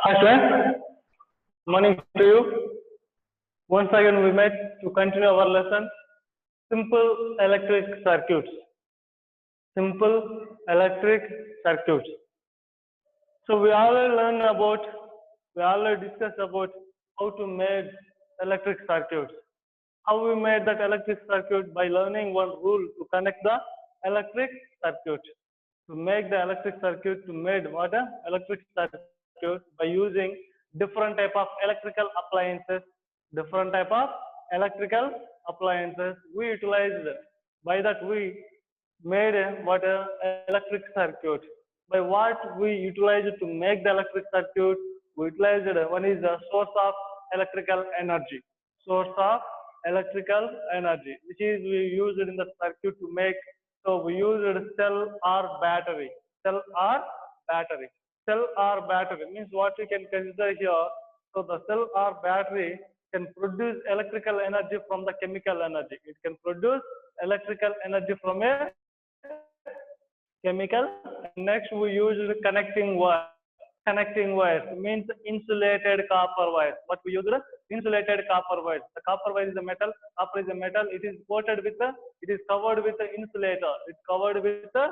Hi friends, morning to you. Once again we met to continue our lesson, simple electric circuits. Simple electric circuits. So we already discussed about how to make electric circuits. How we made that electric circuit by learning one rule to connect the electric circuit. To make the electric circuit, to made what a electric circuit by using different type of electrical appliances. Different type of electrical appliances we utilized. By that we made what a electric circuit. By what we utilized to make the electric circuit, we utilized one is the source of electrical energy. Source of electrical energy, which is we used in the circuit to make. So we used cell or battery. Cell or battery. Cell or battery means what we can consider here. So the cell or battery can produce electrical energy from the chemical energy. It can produce electrical energy from a chemical. Next we use connecting wire. Connecting wires means insulated copper wires. What we use? Insulated copper wires. The copper wire is a metal. Copper is a metal. It is coated with it is covered with the insulator. It's covered with the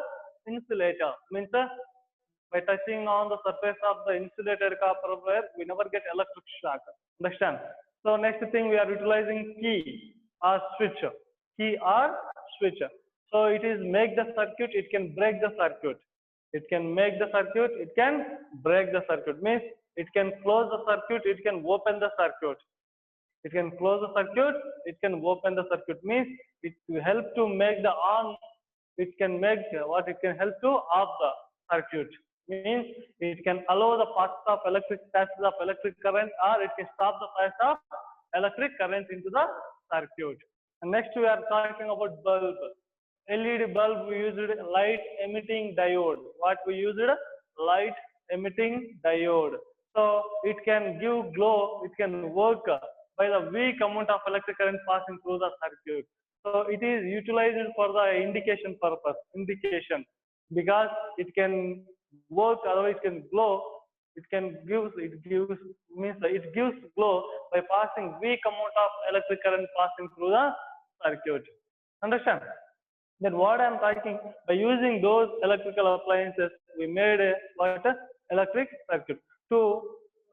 insulator. Means by touching on the surface of the insulated copper wire, we never get electric shock. Understand? So next thing we are utilizing key or switch. Key or switch. So it is make the circuit. It can break the circuit. It can make the circuit, it can break the circuit. Means it can close the circuit, it can open the circuit. It can close the circuit, it can open the circuit. Means it will help to make the on, it can make what it can help to off the circuit. Means it can allow the path of electric passes of electric current, or it can stop the path of electric current into the circuit. And next we are talking about bulb. LED bulb, we used light emitting diode. What we used? Light emitting diode. So it can give glow, it can work by the weak amount of electric current passing through the circuit. So it is utilized for the indication purpose, indication, because it can work, otherwise it can glow. It gives glow by passing weak amount of electric current passing through the circuit. Understand? Then what I am talking, by using those electrical appliances, we made a electric circuit. To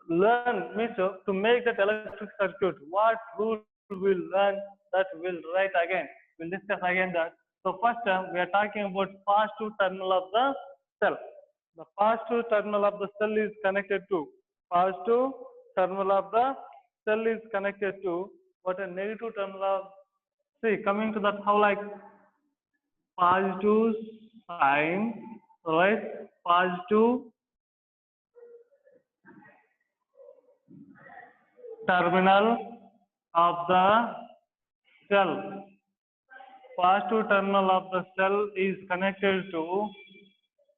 learn means to make that electric circuit, what rule we'll learn, that we'll write again. We'll discuss again that. So first we are talking about positive terminal of the cell. The positive terminal of the cell is connected to positive terminal of the cell is connected to what a negative terminal of, see, coming to that, how like positive sign, right? Positive terminal of the cell. Positive terminal of the cell is connected to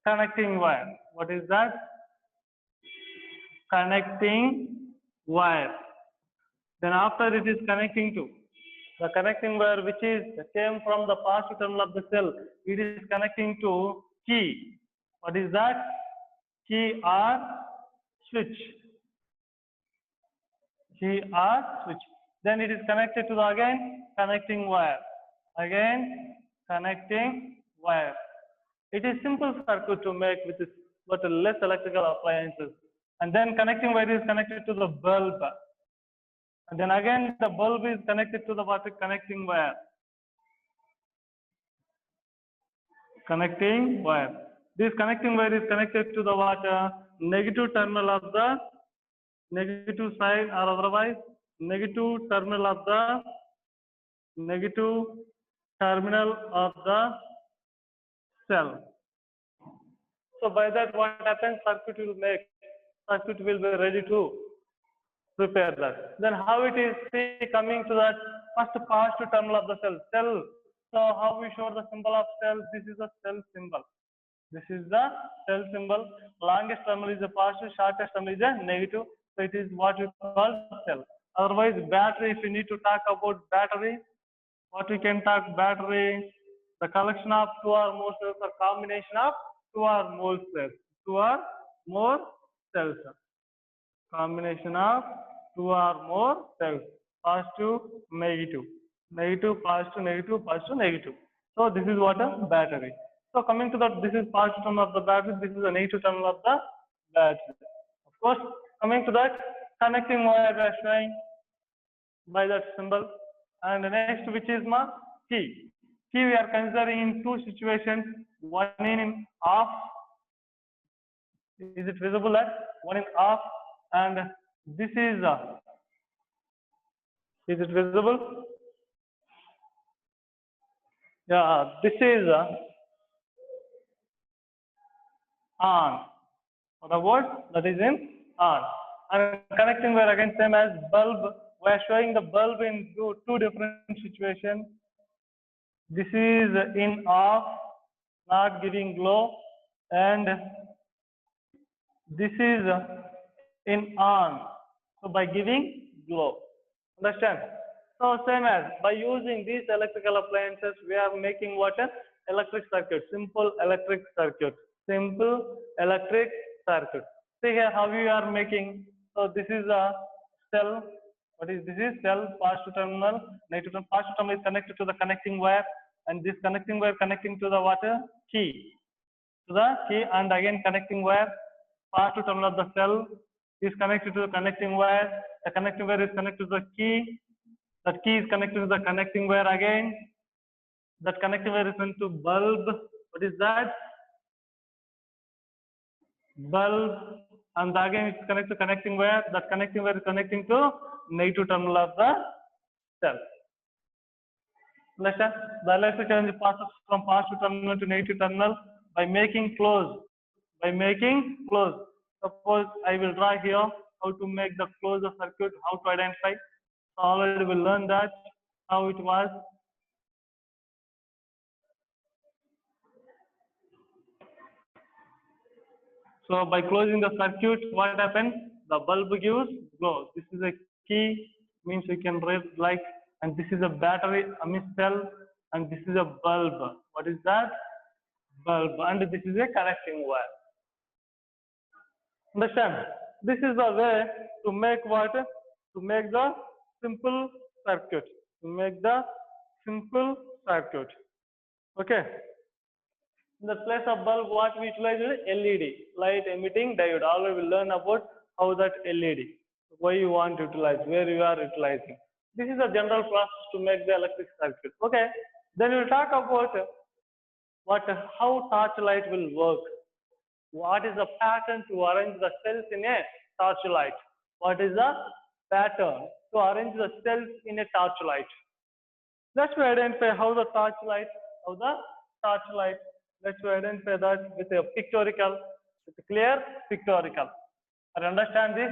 connecting wire. What is that? Connecting wire. Then after it is connecting to the connecting wire, which is came from the positive terminal of the cell, it is connecting to key. What is that? Key or switch. Key or switch. Then it is connected to the again connecting wire. Again connecting wire. It is simple circuit to make with this, but less electrical appliances. And then connecting wire is connected to the bulb. And then again the bulb is connected to the water connecting wire. Connecting wire. This connecting wire is connected to the water negative terminal of the negative side, or otherwise negative terminal of the terminal of the cell. So by that what happens? Circuit will be ready to prepare that. Then how it is coming to that first positive terminal of the cell. So how we show the symbol of cell? This is the cell symbol. This is the cell symbol. Longest terminal is a positive, shortest terminal is a negative. So it is what we call cell. Otherwise, battery, if you need to talk about battery, what we can talk battery, the collection of two or more cells or combination of two or more cells. Two or more cells. Combination of two or more cells. Positive, negative. Negative, positive, negative, positive, negative. So this is what a battery. So coming to that, this is positive terminal of the battery, this is the negative terminal of the battery. Of course, coming to that, connecting wire we are showing by that symbol. And the next, which is my key. Key we are considering in two situations. One in off. Is it visible at one in off? And this is it visible? Yeah, this is on. The word that is in on. And connecting wire again same as bulb. We are showing the bulb in two different situations. This is in off, not giving glow, and this is in on. So by giving glow. Understand? So same as by using these electrical appliances, we are making what an electric circuit, simple electric circuit, simple electric circuit. See here how we are making. So this is a cell. What is this? Is cell positive terminal, negative terminal. Positive terminal is connected to the connecting wire, and this connecting wire connecting to the water key, to the key, and again connecting wire. Positive terminal of the cell is connected to the connecting wire. The connecting wire is connected to the key. That key is connected to the connecting wire again. That connecting wire is into bulb. What is that? Bulb. And again it's connected to connecting wire. That connecting wire is connecting to negative terminal of the cell. Understand? The electric energy passes from positive terminal to negative terminal by making close. By making close. Suppose I will draw here how to make the closure circuit, how to identify. Already we learned that how it was. So by closing the circuit, what happens? The bulb gives glow. This is a key, means we can read like, and this is a battery, cell, and this is a bulb. What is that? Bulb, and this is a connecting wire. Understand? This is the way to make what? To make the simple circuit. To make the simple circuit. Okay. In the place of bulb, what we utilize is LED, light emitting diode. Already we learn about how that LED, why you want to utilize, where you are utilizing. This is a general process to make the electric circuit. Okay. Then we'll talk about how torch light will work. What is the pattern to arrange the cells in a torch light? What is the pattern to arrange the cells in a torch light? Let's identify how the torch light, let's identify that with a pictorial, with a clear pictorial. I understand this?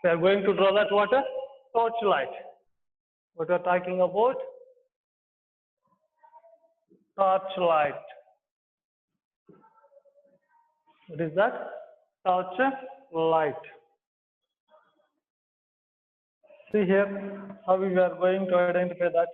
We are going to draw that water torch light. What we are talking about? Torch light. What is that? Torch light. See here how we are going to identify that.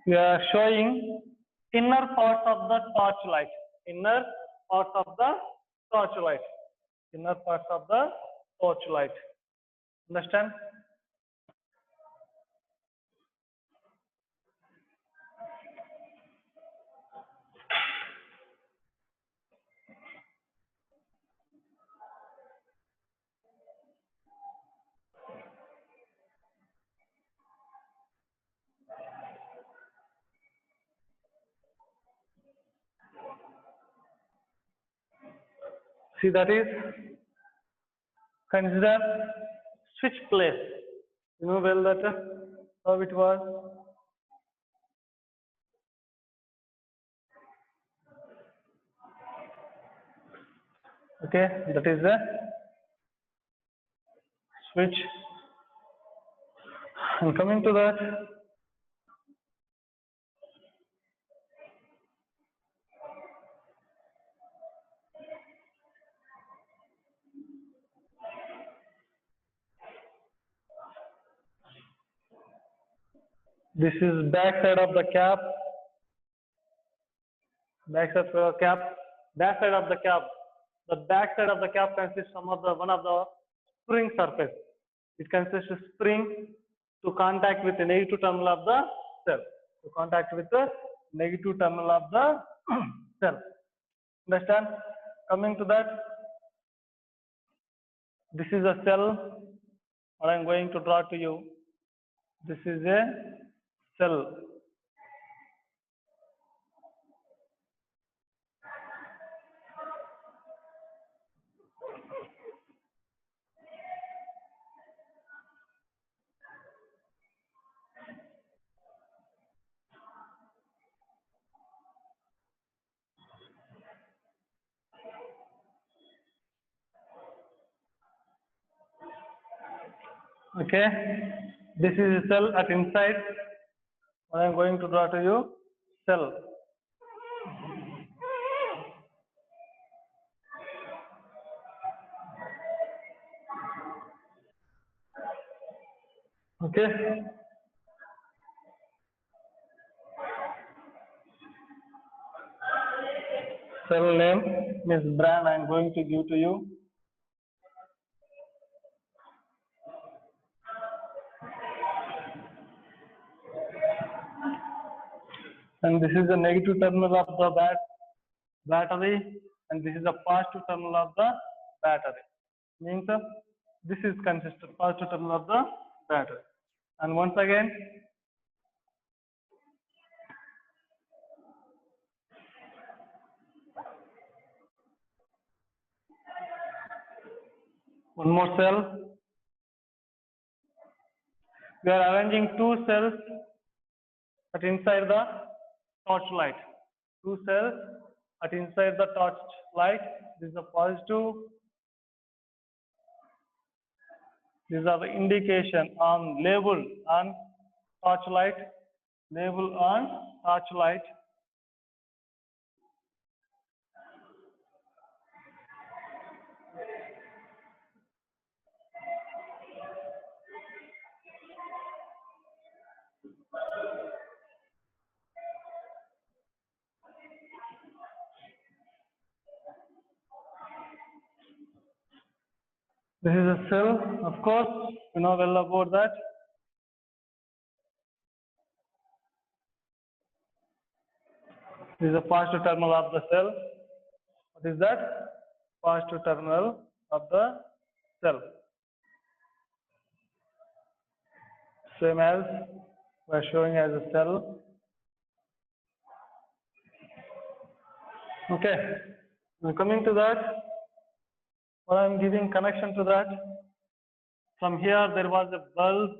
We are showing inner parts of the torchlight. Inner parts of the torchlight. Inner parts of the torchlight. Understand? See, that is consider switch place. You know well that how it was. Okay, that is the switch. And coming to that, this is back side of the cap. Back side of the cap. Back side of the cap. The back side of the cap consists of one of the spring surface. It consists of spring to contact with the negative terminal of the cell. To contact with the negative terminal of the cell. Understand? Coming to that, this is a cell. What I am going to draw to you. This is a cell. Okay, this is a cell at inside. What I am going to draw to you, cell. Okay. Cell name means brand I am going to give to you. And this is the negative terminal of the battery, and this is the positive terminal of the battery. Means this is consistent positive terminal of the battery. And once again, one more cell. We are arranging two cells at inside the torchlight. Two cells at inside the torchlight. This is the positive. These are the indication on label on torchlight. Label on torchlight. This is a cell, of course, you know well about that. This is a positive terminal of the cell. What is that? Positive terminal of the cell. Same as we are showing as a cell. Okay. Now coming to that, what I am giving connection to that. From here there was a bulb.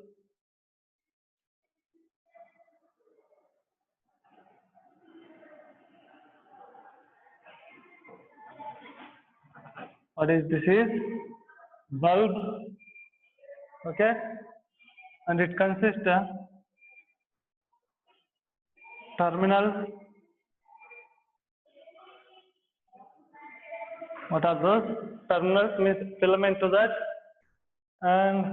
What is this? Is bulb. Okay, and it consists of terminals. What are those? Terminals means filament to that, and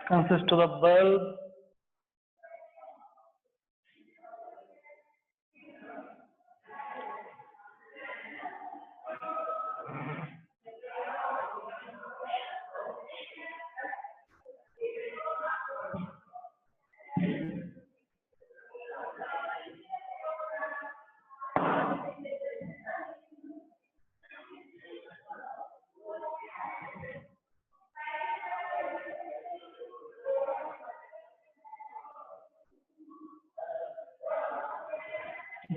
consists to the bulb.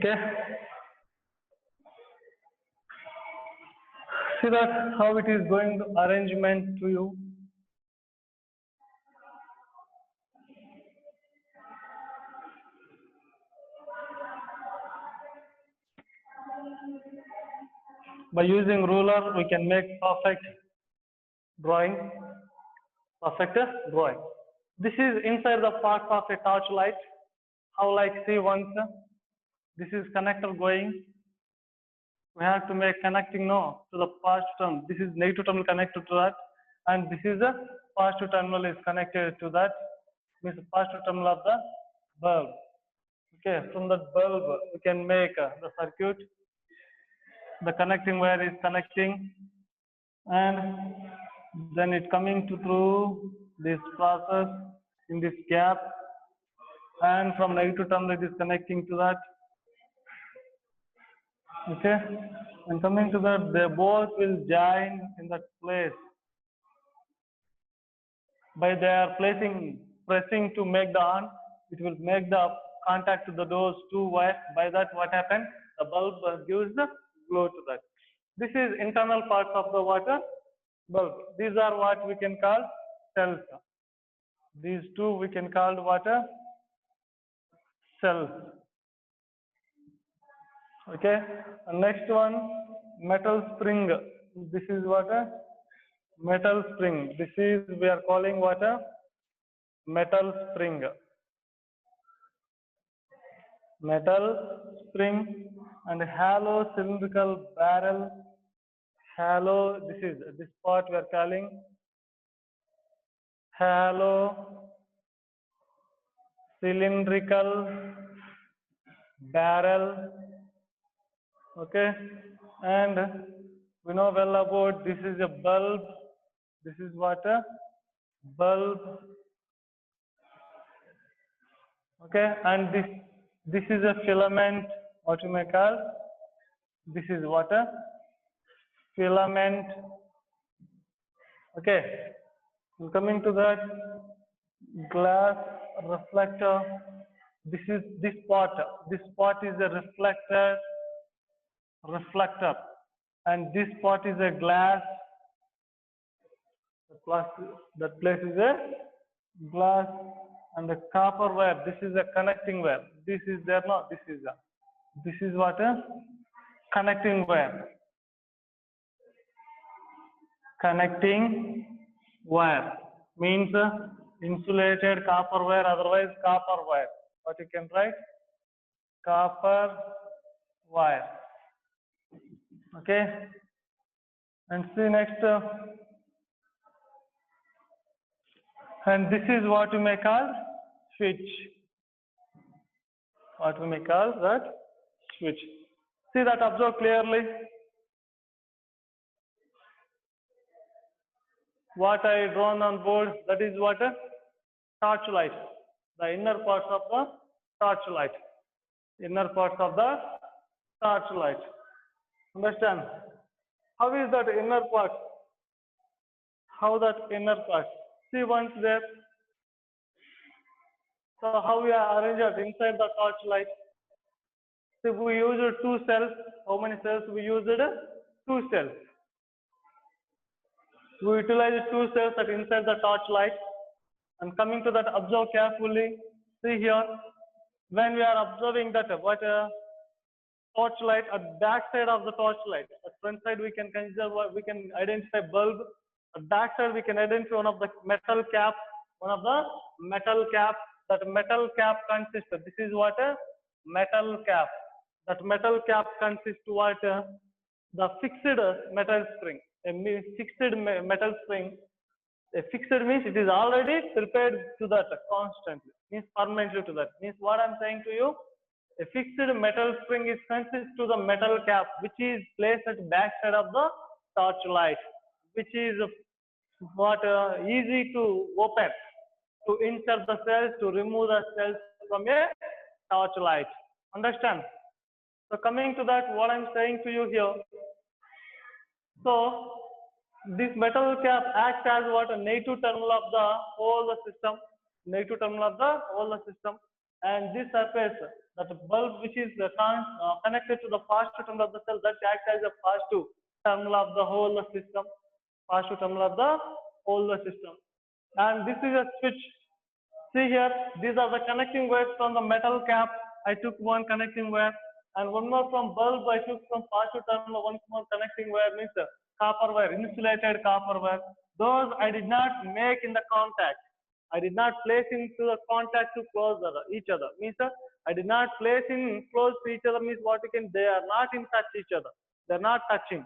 Okay. See that how it is going to arrangement to you. By using ruler, we can make perfect drawing. Perfect drawing. This is inside the part of a torchlight. How like see once this is connector going. We have to make connecting no to the positive term. This is negative terminal connected to that, and this is a positive terminal is connected to that. Means the positive terminal of the bulb. Okay, from that bulb we can make the circuit. The connecting wire is connecting, and then it coming to through this process in this gap, and from negative terminal it is connecting to that. Okay, and coming to that, they both will join in that place by their pressing to make the on. It will make the contact to those two wires. By that, what happens? The bulb gives the glow to that. This is internal parts of the water bulb. These are what we can call cells. These two we can call water cells. Okay, and next one, metal spring. This is what metal spring. This is we are calling what metal spring. Metal spring and hollow cylindrical barrel. Hollow. This part we are calling hollow cylindrical barrel. Okay, and we know well about this is a bulb. This is what a bulb. Okay, and this is a filament. What you may call this is what a filament. Okay, and coming to that glass reflector. This is this part. This part is a reflector, and this part is a glass. That place is a glass, and the copper wire. This is a connecting wire. This is there now. This is what a connecting wire. Connecting wire means insulated copper wire, otherwise copper wire. What you can write? Copper wire. Okay, and see next. And this is what we may call switch. What we may call that switch. See that, observe clearly. What I drawn on board, that is what a torchlight. The inner parts of the torchlight. Inner parts of the torchlight. Understand? How is that inner part? How that inner part? See once there. So how we are arranged it inside the torchlight? See, we used two cells. How many cells we used? Two cells. We utilized two cells that inside the torchlight. And coming to that, observe carefully. See here, when we are observing that what torchlight at back side of the torchlight, at front side we can consider we can identify bulb. At back side we can identify one of the metal cap. That metal cap consists. This is what a metal cap. That metal cap consists what the fixed metal spring. A fixed metal spring A fixed means it is already prepared to that constantly, means permanently to that. Means what I'm saying to you, a fixed metal spring is consists to the metal cap which is placed at back side of the torchlight, which is what easy to open, to insert the cells, to remove the cells from a torchlight. Understand? So coming to that, what I'm saying to you here, so this metal cap acts as what a negative terminal of the whole system, negative terminal of the whole system, and this surface, that bulb which is connected to the positive terminal of the cell, that acts as a positive terminal of the whole system, positive terminal of the whole system, and this is a switch. See here, these are the connecting wires from the metal cap. I took one connecting wire, and one more from bulb. I took from positive terminal. One more connecting wire means copper wire, insulated copper wire. Those I did not make in the contact. I did not place into the contact to close each other. Means I did not place in close to each other. Means what you can, they are not in touch each other. They are not touching.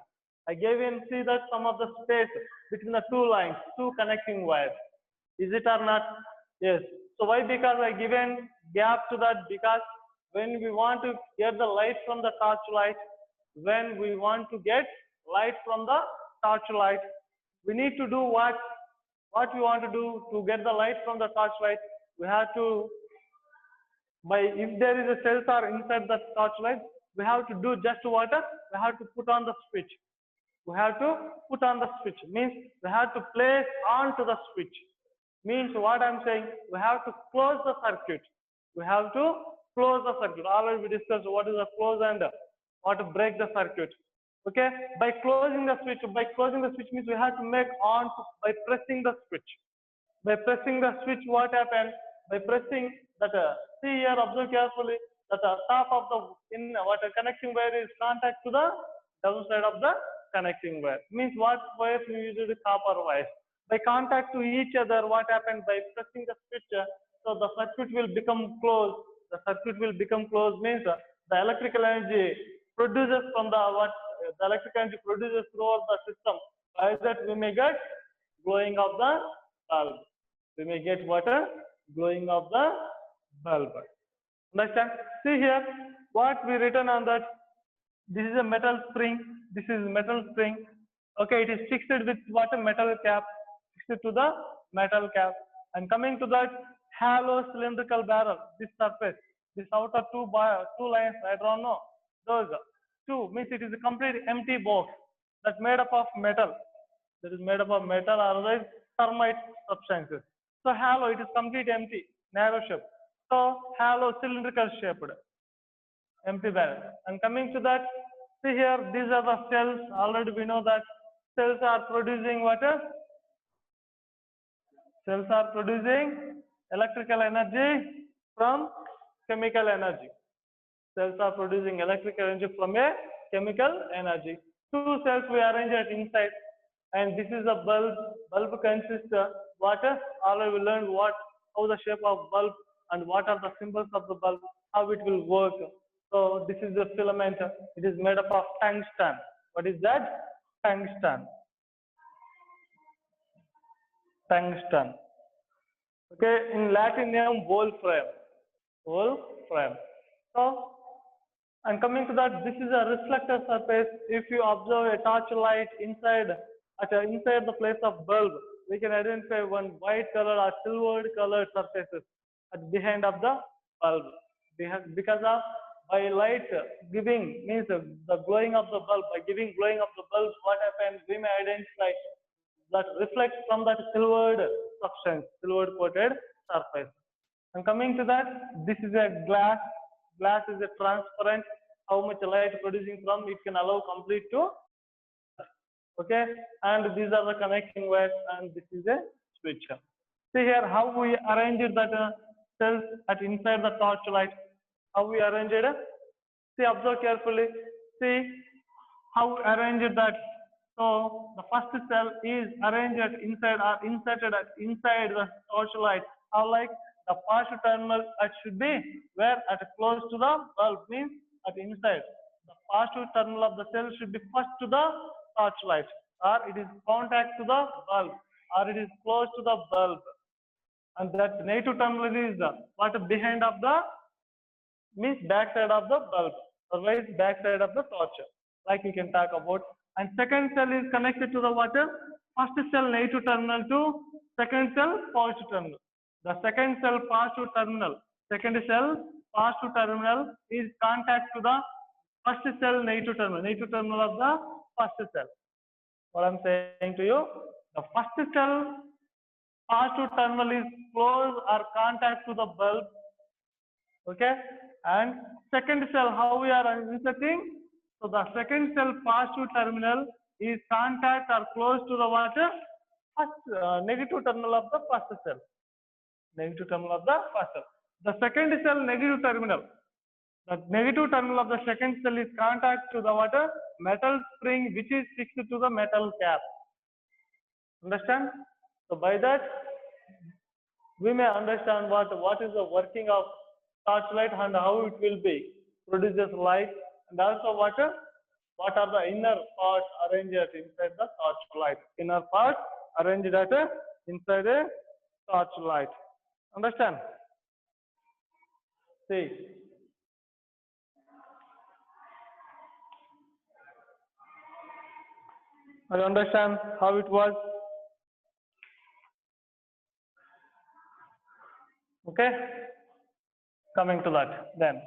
I gave in, see that some of the space between the two lines, two connecting wires. Is it or not? Yes. So why? Because I given gap to that, because when we want to get the light from the torchlight, when we want to get light from the torchlight, we need to do what? What we want to do to get the light from the torchlight? We have to, by if there is a cells are inside the torchlight, we have to do just what? We have to put on the switch. We have to put on the switch. Means we have to place onto the switch. Means what I'm saying, we have to close the circuit. We have to close the circuit. Already we discussed what is the close and what to break the circuit. Okay, by closing the switch, means we have to make on by pressing the switch. By pressing the switch, what happens? By pressing that, see here, observe carefully, that the top of the what a connecting wire is contact to the downside of the connecting wire. Means what wires we use is copper wires. By contact to each other, what happens? By pressing the switch, so the circuit will become closed. The circuit will become closed means the electrical energy produces from the what the electrical energy produces throughout the system. By that we may get glowing of the bulb. We may get water glowing of the bulb. Understand? See here, what we written on that. This is a metal spring. This is metal spring. Okay, it is fixed with what a metal cap. Fixed to the metal cap, and coming to that hollow cylindrical barrel, this surface, this outer two lines, I don't know, those two means it is a complete empty box that made up of metal, that is made up of metal or otherwise thermite substances. So hollow, it is complete empty, narrow shape. So hollow cylindrical shaped empty barrel. And coming to that, see here, these are the cells. Already we know that cells are producing water. Cells are producing electrical energy from chemical energy. Cells are producing electrical energy from a chemical energy. Two cells we arrange it inside, and this is a bulb. Bulb consists of water. Already we learned how the shape of bulb and what are the symbols of the bulb, how it will work. So this is the filament. It is made up of tungsten. What is that? Tungsten. Tungsten. Okay, in Latin name, wolfram. Wolfram. So, and coming to that, this is a reflector surface. If you observe a torchlight inside the place of bulb, we can identify one white color or silver colored surfaces behind of the bulb. Because of by light giving means the glowing of the bulb. By giving glowing of the bulb, what happens? We may identify that reflects from that silvered substance, silver coated surface. And coming to that, this is a glass. Glass is a transparent. How much light producing from it can allow complete to. Okay, and these are the connecting wires, and this is a switch. See here how we arranged that cells at inside the torchlight. How we arranged it? See, observe carefully. See how we arranged that. So the first cell is arranged inside or inserted inside the torchlight. How like the positive terminal should be where at close to the bulb means at inside. The positive terminal of the cell should be first to the torchlight, or it is contact to the bulb, or it is close to the bulb, and that negative terminal is what behind of the means backside of the bulb, otherwise backside of the torch, like we can talk about. And second cell is connected to the water. First cell negative terminal to second cell positive terminal. The second cell positive terminal, second cell positive terminal is contact to the first cell negative terminal of the first cell. What I'm saying to you, the first cell positive terminal is close or contact to the bulb. Okay, and second cell, how we are inserting? So the second cell positive terminal is contact or close to the water first negative terminal of the first cell. Negative terminal of the first cell. The second cell negative terminal. The negative terminal of the second cell is contact to the water metal spring which is fixed to the metal cap. Understand? So by that we may understand what is the working of torchlight and how it will be produces light, and also what are the inner parts arranged inside the torchlight. Inner parts arranged inside a torchlight. Understand? See. I understand how it was. Okay, coming to that then.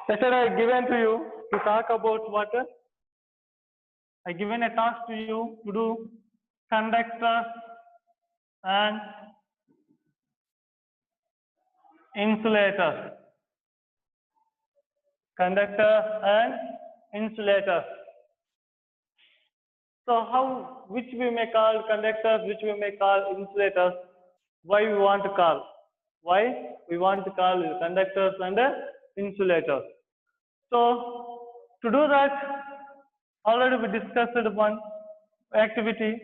Yesterday I given to you to talk about what? I given a task to you to do conductors and insulators. Conductors and insulators. So how, which we may call conductors, which we may call insulators? Why we want to call? Why we want to call conductors and insulators? So to do that, already we discussed one activity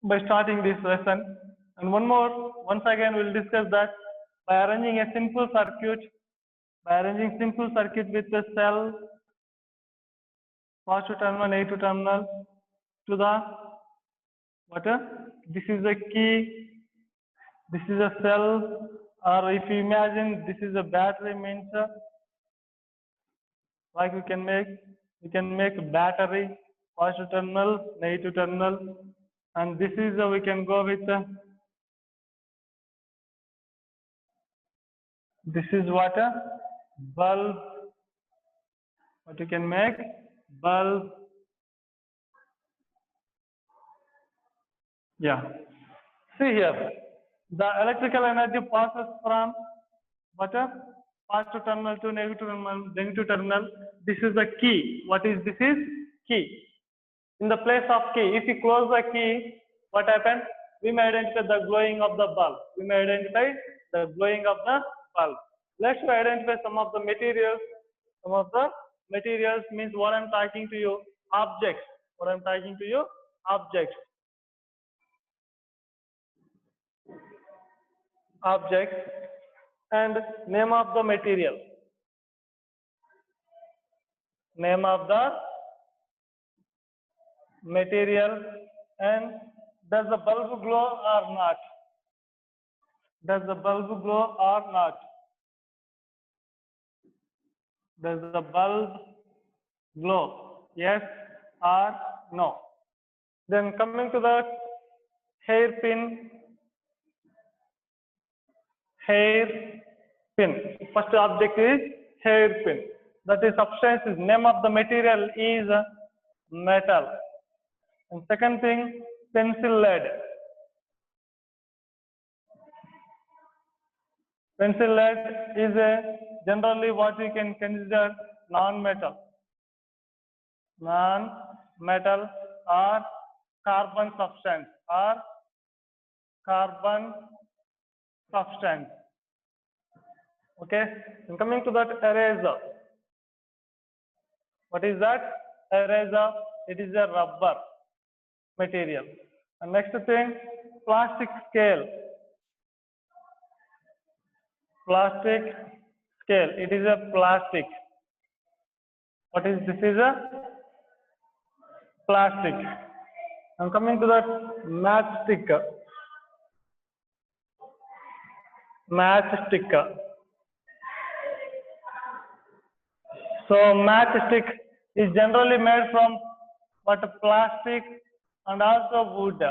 by starting this lesson, and one more. Once again, we'll discuss that by arranging a simple circuit. By arranging simple circuit with the cell, positive terminal, negative terminal to the water. This is a key. This is a cell, or if you imagine this is a battery, means like we can make battery, positive terminal, negative terminal, and this is we can go with this is what a bulb. What you can make bulb. Yeah. See here, the electrical energy passes from what a positive terminal to negative terminal. This is the key. What is this? Is key. In the place of key, if you close the key, what happens? We may identify the glowing of the bulb. We may identify the glowing of the bulb. Let's identify some of the materials. Some of the materials means what I'm talking to you, objects. What I'm talking to you, objects. Objects and name of the material. Name of the material, and does the bulb glow or not? Does the bulb glow or not? Does the bulb glow? Yes or no? Then coming to the hairpin. Hairpin. First object is hairpin. That is substance. Is name of the material is metal. And second thing, pencil lead. Pencil lead is generally what we can consider non-metal. Non-metal or carbon substance or carbon substance. Okay. And coming to that, eraser. What is that? Eraser. It is a rubber. material. And next thing, plastic scale. Plastic scale. It is a plastic. What is this? Is a plastic. I'm coming to that matchstick. Matchstick. So matchstick is generally made from what, plastic and also wood.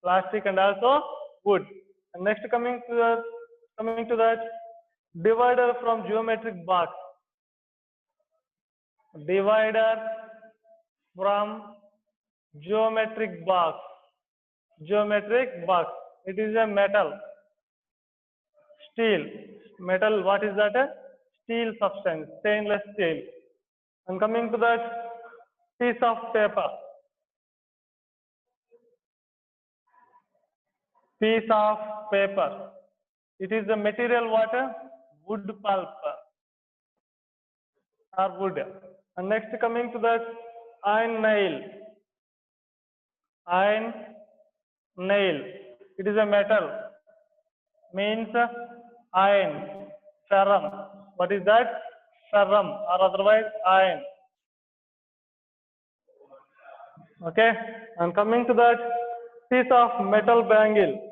Plastic and also wood. And next coming to that divider from geometric box. Divider from geometric box. Geometric box. It is a metal. Steel. Metal, what is that? Steel substance, stainless steel. And coming to that piece of paper. Piece of paper. It is the material what? Wood pulp or wood. And next coming to that iron nail. Iron nail. It is a metal. Means iron. Ferrum. What is that? Ferrum or otherwise iron. Okay. And coming to that piece of metal bangle.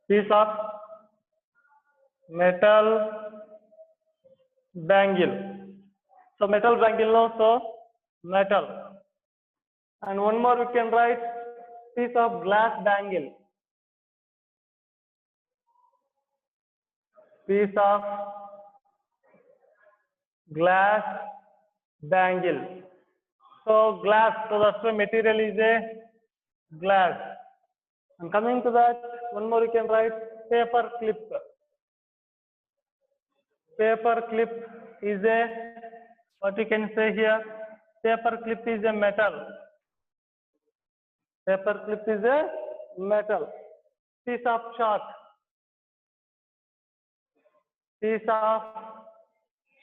Piece of metal bangle. So metal bangle also metal. And one more we can write piece of glass bangle. Piece of glass bangle. So glass, so that's the material is a glass. And coming to that, one more you can write paper clip. Paper clip is a, what you can say here, paper clip is a metal. Paper clip is a metal. Piece of chalk. Piece of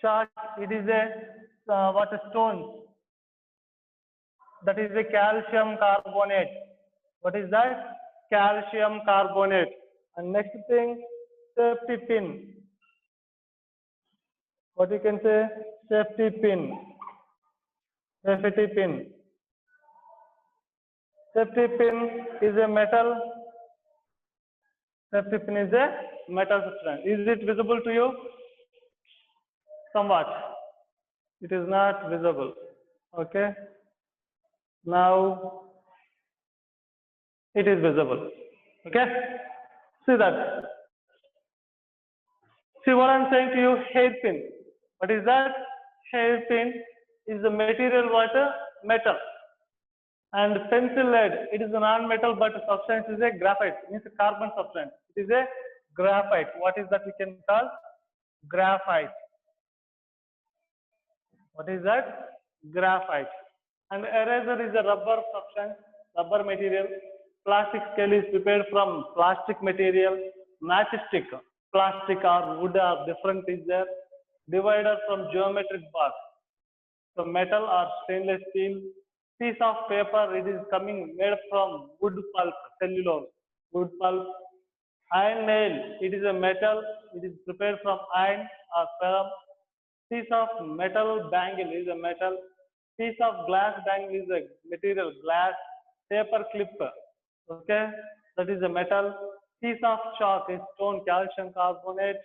chalk, it is a what, a stone. That is a calcium carbonate. What is that? Calcium carbonate. And next thing, safety pin. What you can say? Safety pin. Safety pin. Safety pin is a metal. Safety pin is a metal substance. Is it visible to you? Somewhat. It is not visible. Okay. Now it is visible. Okay. See that. See what I'm saying to you, hairpin. What is that? Hairpin is the material what? Metal. And pencil lead, it is a non-metal but substance is a graphite, means a carbon substance. It is a graphite. What is that we can call? Graphite. What is that? Graphite. And eraser is a rubber substance, rubber material. Plastic scale is prepared from plastic material. Matchstick, plastic or wood or different is there. Divider from geometric box. So metal or stainless steel. Piece of paper, it is coming made from wood pulp, cellulose, wood pulp. Iron nail, it is a metal, it is prepared from iron or ferrum. Piece of metal bangle is a metal. Piece of glass bangle is a material, glass. Paper clip, okay, that is a metal. Piece of chalk is stone, calcium carbonate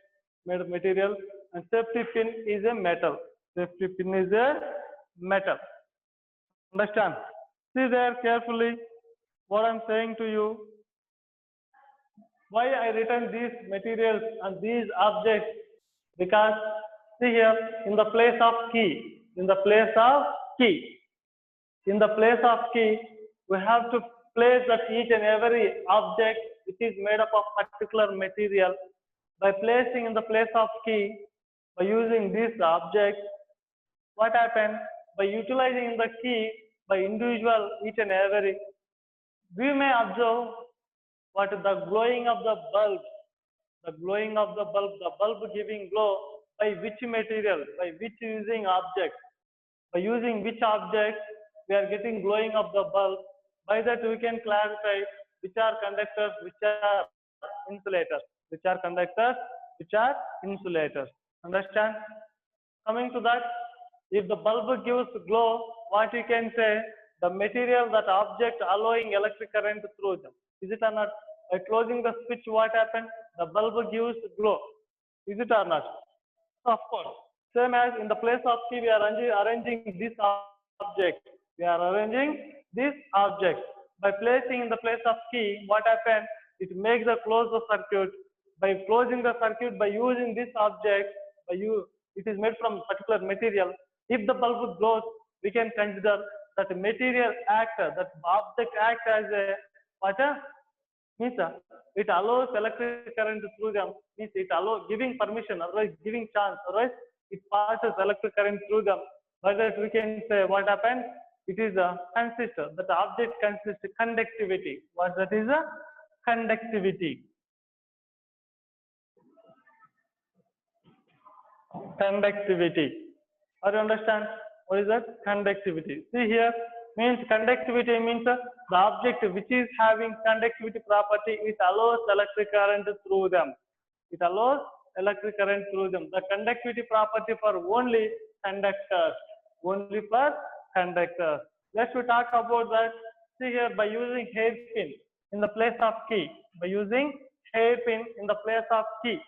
made of material. And safety pin is a metal. Safety pin is a metal. Understand? See there carefully what I'm saying to you. Why I written these materials and these objects? Because see here, in the place of key, in the place of key, in the place of key, we have to place that each and every object which is made up of particular material. By placing in the place of key, by using this object, what happened? By utilizing the key by individual each and every, we may observe what the glowing of the bulb, the glowing of the bulb giving glow by which material, by which using object. by using which object we are getting glowing of the bulb. By that we can clarify which are conductors, which are insulators, which are conductors, which are insulators. Understand? Coming to that, if the bulb gives glow, what you can say, the material, that object allowing electric current through them. Is it or not? By closing the switch, what happened? The bulb gives glow. Is it or not? Of course. Same as in the place of key, we are arranging this object. We are arranging this object. By placing in the place of key, what happens? It makes the close the circuit. By closing the circuit, by using this object, it is made from particular material. If the bulb glows, we can consider that material act, that object act as a what? Means it allows electric current through them. Means it allows giving permission, otherwise giving chance, otherwise it passes electric current through them. By that we can say what happened? It is a consistor. That object consists of conductivity. What that is a conductivity. Conductivity. Or you understand what is that? Conductivity. See here, means conductivity means the object which is having conductivity property, it allows electric current through them. It allows electric current through them. The conductivity property for only conductors. Only for conductors. Let's we talk about that. See here, by using hairpin in the place of key. By using hairpin in the place of key.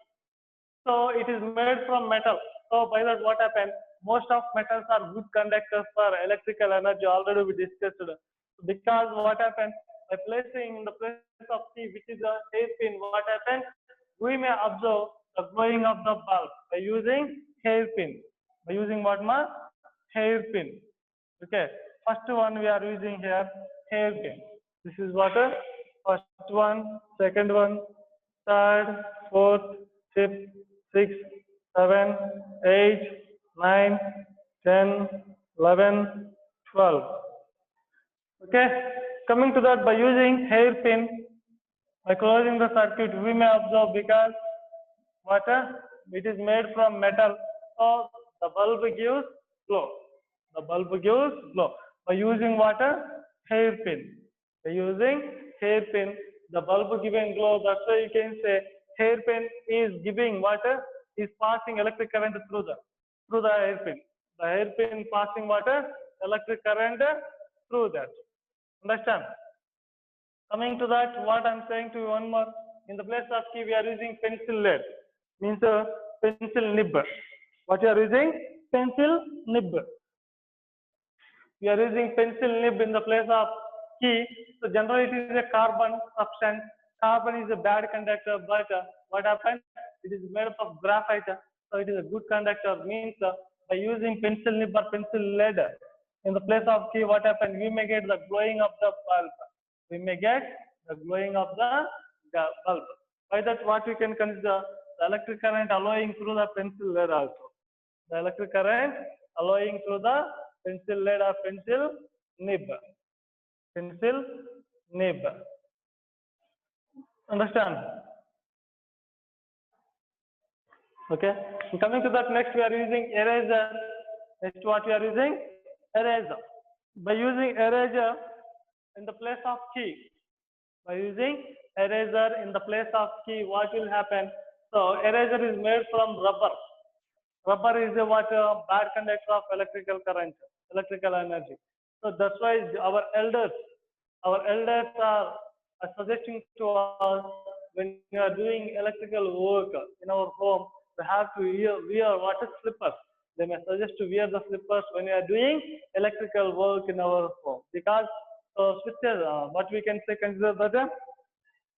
So it is made from metal. So by that what happens? Most of metals are good conductors for electrical energy. Already we discussed. Because what happens? By placing in the place of key, which is a hairpin, what happens? We may observe the glowing of the bulb by using hairpin. By using what ma? Hairpin. Okay. First one we are using here, hairpin. This is what? First one, second one, third, fourth, fifth, 6, 7, 8, 9, 10, 11, 12. Okay, coming to that, by using hairpin, by closing the circuit, we may observe because what? It is made from metal, so the bulb gives glow. The bulb gives glow. By using what? Hairpin. By using hairpin, the bulb giving glow. That's why you can say hairpin is giving water, is passing electric current through the hairpin. The hairpin passing water, electric current through that. Understand? Coming to that, what I'm saying to you one more. In the place of key, we are using pencil lead. Means pencil nib. What you are using? Pencil nib. We are using pencil nib in the place of key. So generally it is a carbon substance. Carbon is a bad conductor, but what happens? It is made up of graphite, so it is a good conductor. Means by using pencil nib or pencil lead in the place of key, what happens? We may get the glowing of the bulb. We may get the glowing of the bulb. By that, what we can consider? The electric current allowing through the pencil lead also. The electric current allowing through the pencil lead or pencil nib. Pencil nib. Understand? Okay. And coming to that, next we are using eraser. Next, what we are using? Eraser. By using eraser in the place of key. By using eraser in the place of key, what will happen? So eraser is made from rubber. Rubber is a bad conductor of electrical current, electrical energy. So that's why our elders are suggesting to us, when you are doing electrical work in our home, we have to wear slippers. They may suggest to wear the slippers when you are doing electrical work in our home, because switches, what we can say, consider that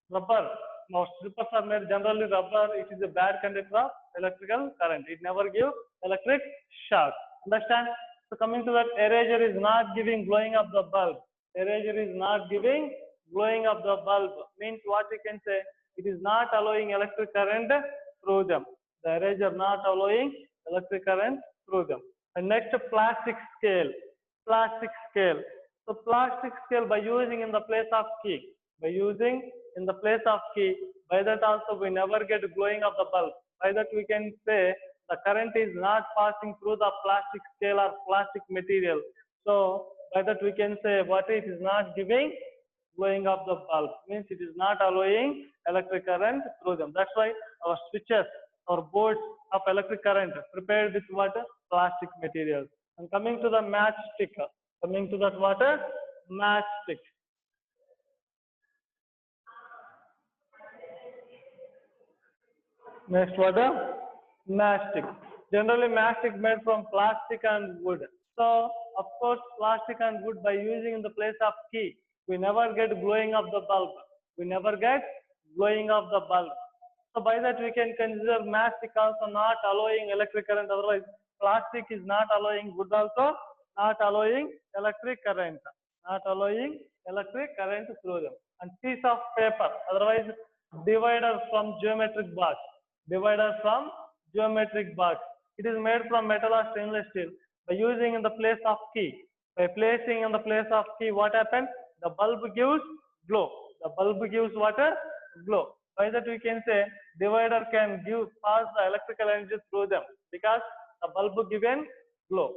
rubber. Now slippers are made generally rubber. It is a bad conductor of electrical current. It never gives electric shock. Understand? So coming to that, eraser is not giving glowing of the bulb. Eraser is not giving glowing of the bulb. Means what we can say? It is not allowing electric current through them. The eraser not allowing electric current through them. And next, plastic scale. Plastic scale. So plastic scale, by using in the place of key. By using in the place of key, by that also we never get glowing of the bulb. By that we can say the current is not passing through the plastic scale or plastic material. So by that we can say what it is not giving glowing of the bulb, means it is not allowing electric current through them. That's why our switches or boards of electric current prepared with what? Plastic materials. And coming to the matchstick, coming to that water matchstick. Next water matchstick. Generally matchstick made from plastic and wood. So of course plastic and wood, by using in the place of key, we never get glowing of the bulb. We never get glowing of the bulb. So by that we can consider matchstick also not allowing electric current. Otherwise plastic is not allowing, wood also not allowing electric current. Not allowing electric current through them. And piece of paper, otherwise divider from geometric box. Divider from geometric box. It is made from metal or stainless steel. By using in the place of key, by placing in the place of key, what happens? The bulb gives glow. The bulb gives what? Glow. By that we can say divider can pass the electrical energy through them because the bulb given glow.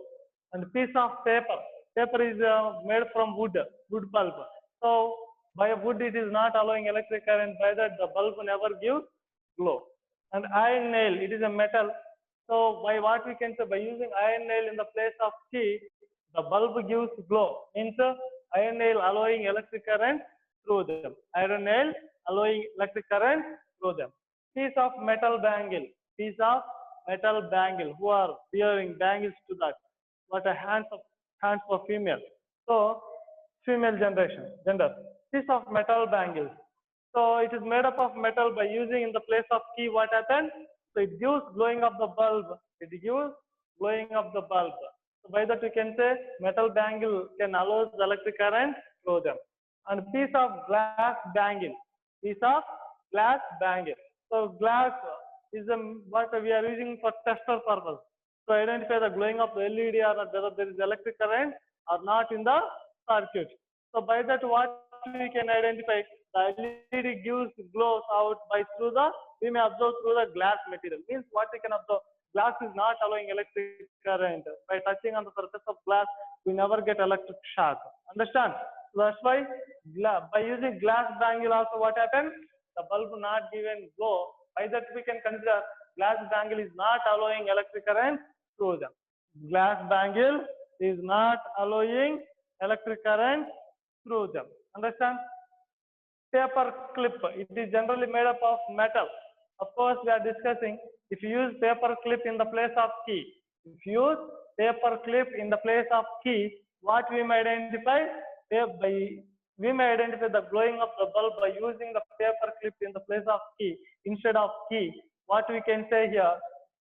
And piece of paper. Paper is made from wood bulb. So by wood it is not allowing electric current. By that the bulb never gives glow. And iron nail, it is a metal. So by what we can say, by using iron nail in the place of key, the bulb gives glow. Means iron nail allowing electric current through them. Iron nail allowing electric current through them. Piece of metal bangle. Piece of metal bangle. Who are wearing bangles to that? What a hands for female. So female gender. Piece of metal bangles. So it is made up of metal. By using in the place of key, what happens? So it gives glowing of the bulb. It gives glowing of the bulb. So by that we can say metal bangle can allow the electric current through them. And piece of glass bangle. Piece of glass bangle. So glass is what we are using for tester purpose. To identify the glowing of the LED or whether there is electric current or not in the circuit. So by that what we can identify, the LED gives glows out by through the, we may observe through the glass material. Means what we can observe, glass is not allowing electric current. By touching on the surface of glass, we never get electric shock. Understand? So that's why by using glass bangle also what happens? The bulb not given glow. By that we can consider glass bangle is not allowing electric current through them. Glass bangle is not allowing electric current through them. Understand? Paper clip. It is generally made up of metal. Of course, we are discussing if you use paper clip in the place of key. If you use paper clip in the place of key, what we may identify? We may identify the glowing of the bulb by using the paper clip in the place of key instead of key. What we can say here?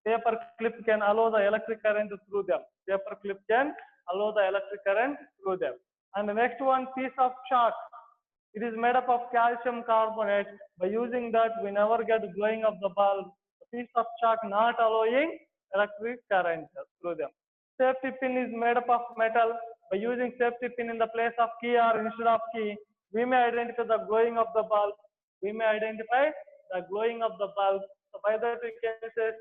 Paper clip can allow the electric current through them. Paper clip can allow the electric current through them. And the next one, piece of chalk. It is made up of calcium carbonate. By using that, we never get glowing of the bulb. A piece of chalk not allowing electric current through them. Safety pin is made up of metal. By using safety pin in the place of key or instead of key, we may identify the glowing of the bulb. We may identify the glowing of the bulb. So by that we can say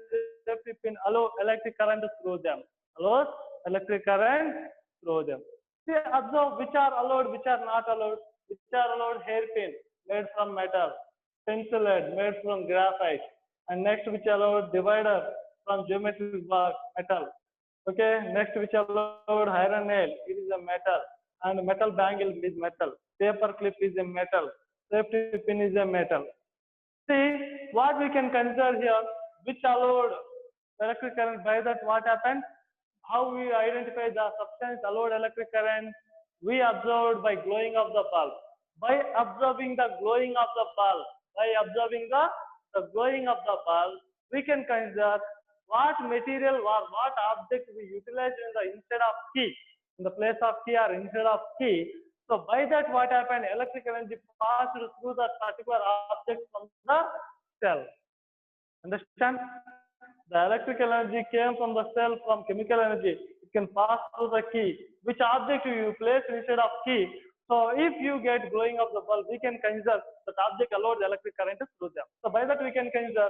safety pin allow electric current through them. Allows electric current through them. See, observe which are allowed, which are not allowed. Which are allowed? Hairpin made from metal, pencil head made from graphite, and next which allowed divider from geometric box metal. Okay, next which allowed iron nail, it is a metal, and metal bangle is metal. Paper clip is a metal. Safety pin is a metal. See what we can consider here, which allowed electric current. By that what happens? How we identify the substance allowed electric current? We observed by glowing of the bulb. By observing the glowing of the bulb, we can consider what material or what object we utilize instead of key, in the place of key or instead of key. So by that what happened? Electric energy passed through that particular object from the cell. Understand? The electrical energy came from the cell, from chemical energy. It can pass through the key. Which object you place instead of key? So if you get glowing of the bulb, we can consider that object allowed electric current through them. So by that we can consider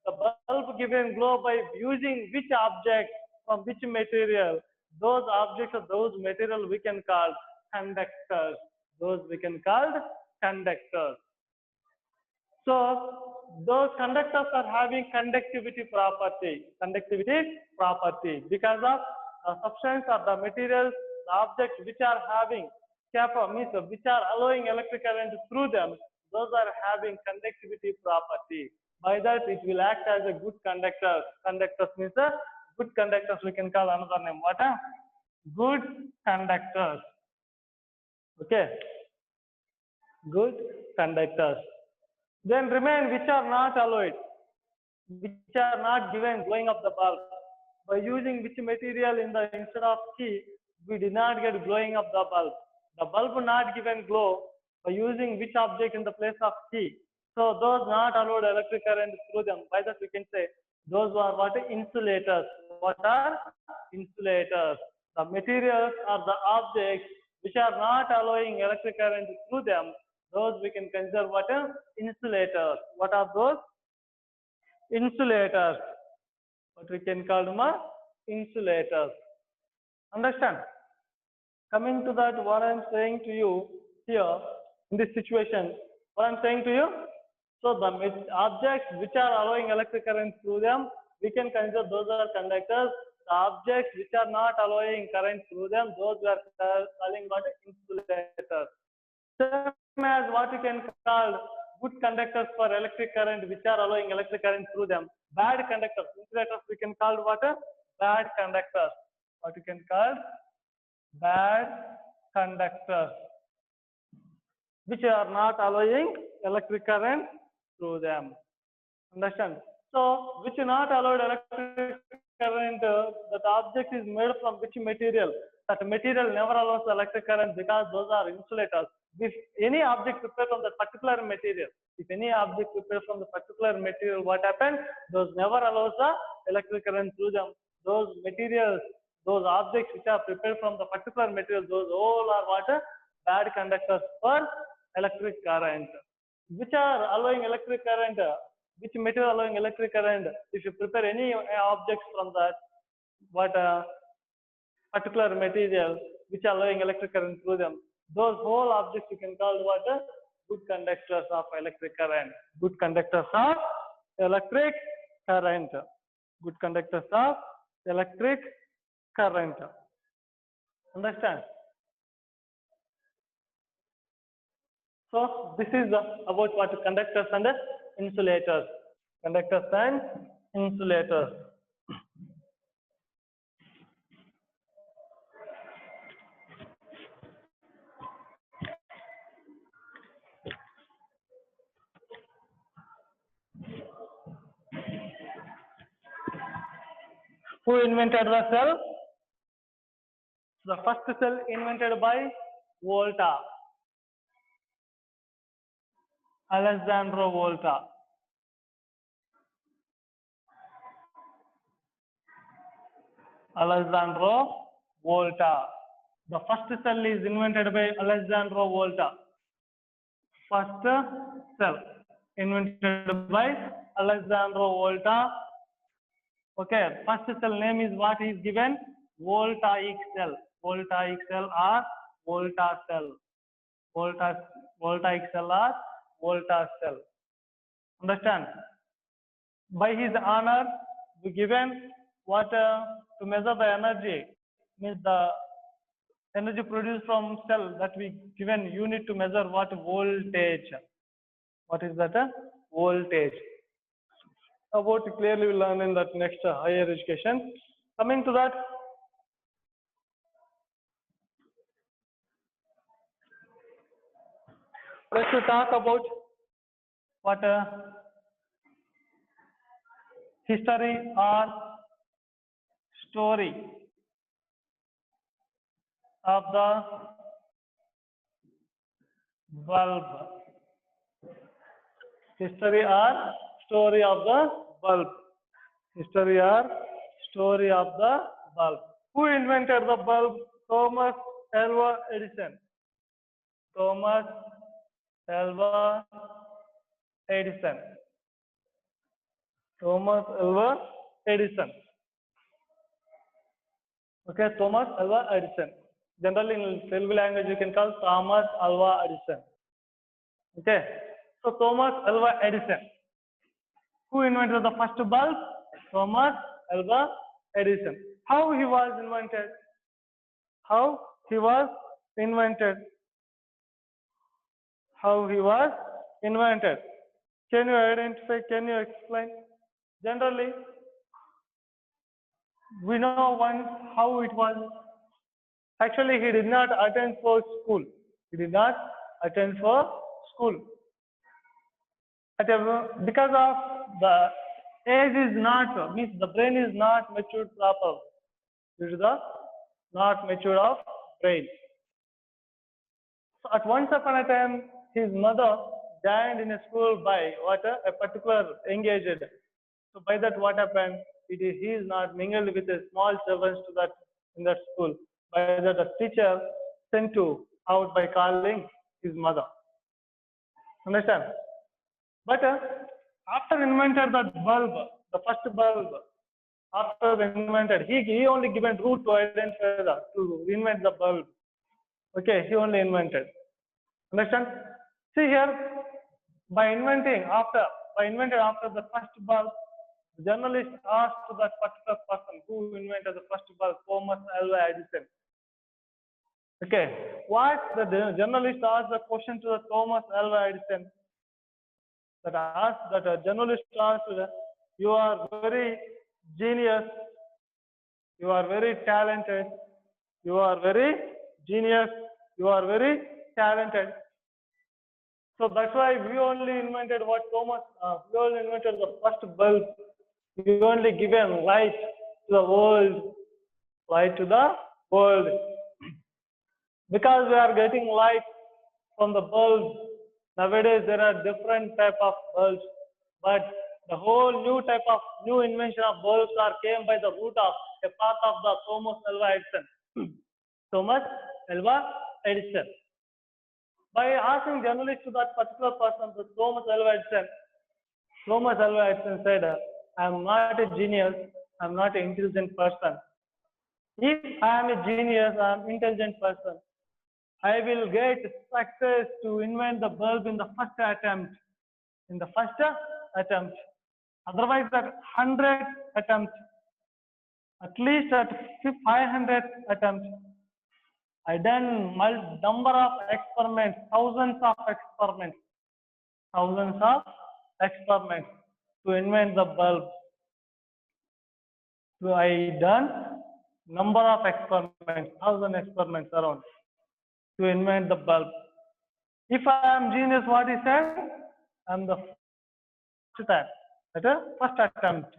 The bulb given glow by using which object from which material? Those objects or those material we can call conductors. Those we can call conductors. So those conductors are having conductivity property. Conductivity property because of the substance or the materials, the objects which are having means which are allowing electric current through them. Those are having conductivity property. By that it will act as a good conductor. Conductors means good conductors. We can call another name. What? Good conductors. Okay. Good conductors. Then remain which are not allowed, which are not given glowing of the bulb. By using which material in the instead of key, we did not get glowing of the bulb. The bulb not given glow by using which object in the place of key. So those not allowed electric current through them. By that we can say those are what? Insulators. What are insulators? The materials or the objects which are not allowing electric current through them. Those we can consider what? Insulators. What are those? Insulators. What we can call them insulators. Understand? Coming to that, what I am saying to you here in this situation, what I am saying to you, so the objects which are allowing electric current through them, we can consider those are conductors. The objects which are not allowing current through them, those we are calling what? Insulators. Same as what you can call good conductors for electric current which are allowing electric current through them. Bad conductors, insulators we can call what? Bad conductors. What you can call? Bad conductors which are not allowing electric current through them. Understand? So which not allowed electric current, that object is made from which material? That material never allows electric current because those are insulators. If any object prepared from that particular material, if any object prepared from the particular material, what happens? Those never allows the electric current through them. Those materials, those objects which are prepared from the particular material, those all are what? Bad conductors for electric current. Which are allowing electric current? Which material allowing electric current? If you prepare any objects from that, what particular material which are allowing electric current through them, those whole objects you can call what? Good conductors of electric current. Good conductors of electric current. Good conductors of electric current. Understand? So this is about what? Conductors and insulators. Conductors and insulators. Who invented the cell? The first cell invented by Volta. Alessandro Volta. Alessandro Volta. The first cell is invented by Alessandro Volta. First cell invented by Alessandro Volta. Okay, first cell name is what is given? Voltaic cell. Voltaic cell or Volta cell. Voltaic cell or Volta cell. Understand? By his honor, we given what to measure the energy, means the energy produced from cell that we given unit to measure what? Voltage. What is that? Voltage. About clearly we'll learn in that next higher education. Coming to that, let's talk about what history or story of the bulb. History or story of the bulb. History or story of the bulb. Who invented the bulb? Thomas Alva Edison. Thomas Alva Edison. Thomas Alva Edison. Okay, Thomas Alva Edison. Generally in Telugu language you can call Thomas Alva Edison. Okay, so Thomas Alva Edison. Who invented the first bulb? Thomas Alva Edison. How he was invented? How he was invented? How he was invented? Can you identify? Can you explain? Generally, we know once how it was. Actually, he did not attend for school. He did not attend for school. Because of the age is not, means the brain is not matured proper. Due to the not mature of brain. So at once upon a time, his mother joined in a school by what a particular engaged. So by that, what happened? He is not mingled with the small children to that in that school. By that, the teacher sent to out by calling his mother. Understand? But after invented that bulb, the first bulb, after invented, he only given route to identify to invent the bulb. Okay, he only invented. Understand? See here, by inventing after the first bulb, the journalist asked to that particular person who invented the first bulb, Thomas Alva Edison. Okay, what the journalist asked the question to the Thomas Alva Edison? That a journalist asked, you are very genius, you are very talented, you are very genius, you are very talented. So that's why we only invented what Thomas, we only invented the first bulb. We only given light to the world, light to the world. Because we are getting light from the bulb, nowadays there are different type of bulbs, but the whole new invention of bulbs are came by the root of a path of the Thomas Alva Edison. Thomas Alva Edison. By asking journalists to that particular person, the Thomas Alva Edison said, I am not a genius, I am not an intelligent person. If I am a genius, I am an intelligent person, I will get success to invent the bulb in the first attempt. In the first attempt. Otherwise, at 100 attempts, at least at 500 attempts, I done number of experiments, thousands of experiments to invent the bulb. So I done number of experiments, 1,000 experiments around to invent the bulb. If I am genius, what he said? I am the first time, at a first attempt.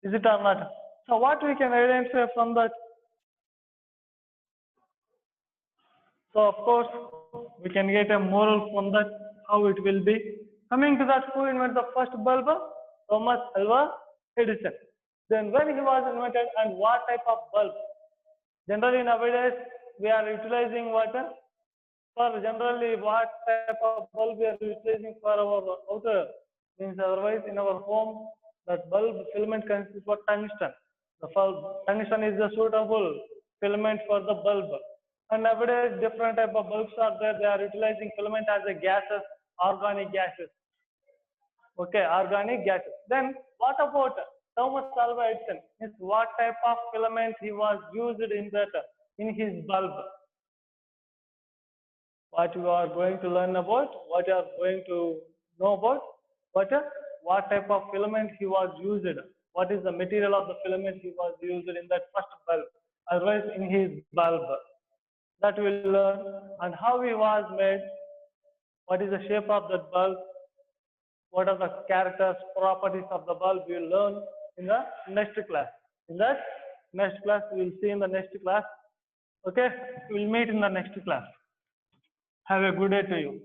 Is it or not? So what we can identify from that? So of course, we can get a moral from that, how it will be. Coming to that, who invented the first bulb? Thomas Alva Edison. Then when he was invented and what type of bulb? Generally nowadays, we are utilizing water. For generally, what type of bulb we are utilizing for our outer? Means otherwise in our home, that bulb filament consists of tungsten. The tungsten is the suitable filament for the bulb. And nowadays, different type of bulbs are there. They are utilizing filament as a gases, organic gases. Okay, organic gases. Then what about Thomas Alva Edison? Means what type of filament he was used in that in his bulb? What you are going to learn about? What you are going to know about? What type of filament he was used? What is the material of the filament he was used in that first bulb? Otherwise, in his bulb. That we will learn, and how he was made, what is the shape of that bulb, what are the characters, properties of the bulb, we will learn in the next class. In that next class, we will see in the next class. Okay, we will meet in the next class. Have a good day to you.